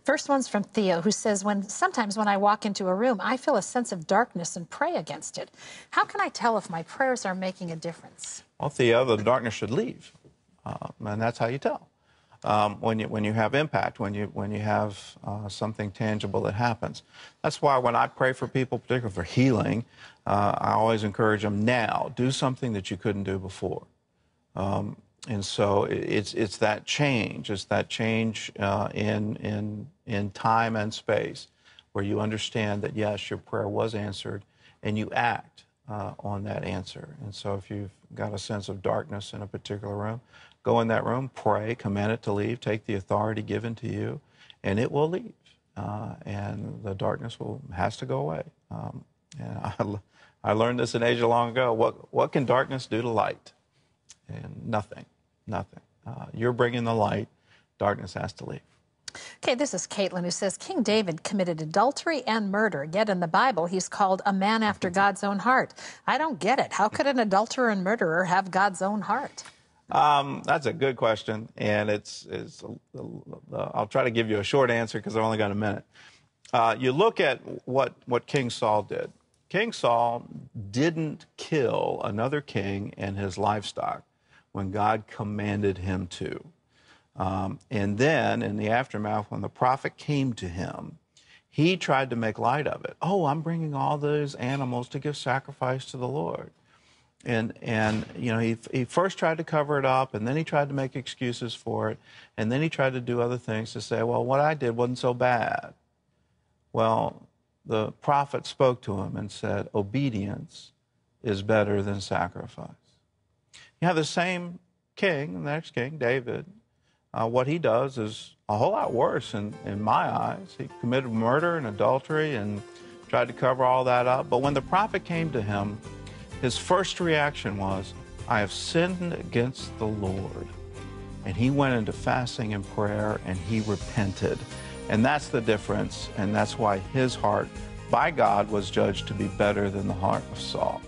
First one's from Theo, who says, sometimes when I walk into a room, I feel a sense of darkness and pray against it. How can I tell if my prayers are making a difference? Well, Theo, the darkness should leave, and that's how you tell. When you have impact, when you have something tangible that happens. That's why when I pray for people, particularly for healing, I always encourage them now, do something that you couldn't do before. And so it's that change. It's that change in time and space where you understand that, yes, your prayer was answered, and you act on that answer. And so if you've got a sense of darkness in a particular room, go in that room, pray, command it to leave, take the authority given to you, and it will leave. And the darkness has to go away. And I learned this in Asia long ago. What can darkness do to light? And nothing. You're bringing the light. Darkness has to leave. Okay, this is Caitlin, who says, King David committed adultery and murder, yet in the Bible he's called a man after God's own heart. I don't get it. How could an adulterer and murderer have God's own heart? That's a good question, and I'll try to give you a short answer because I've only got a minute. You look at what King Saul did. King Saul didn't kill another king and his livestock when God commanded him to. And then, in the aftermath, when the prophet came to him, he tried to make light of it. Oh, I'm bringing all those animals to give sacrifice to the Lord. And you know, he first tried to cover it up, and then he tried to make excuses for it, and then he tried to do other things to say, well, what I did wasn't so bad. Well, the prophet spoke to him and said, obedience is better than sacrifice. You have the same king, the next king, David. What he does is a whole lot worse in my eyes. He committed murder and adultery and tried to cover all that up. But when the prophet came to him, his first reaction was, I have sinned against the Lord. And he went into fasting and prayer, and he repented. And that's the difference, and that's why his heart, by God, was judged to be better than the heart of Saul.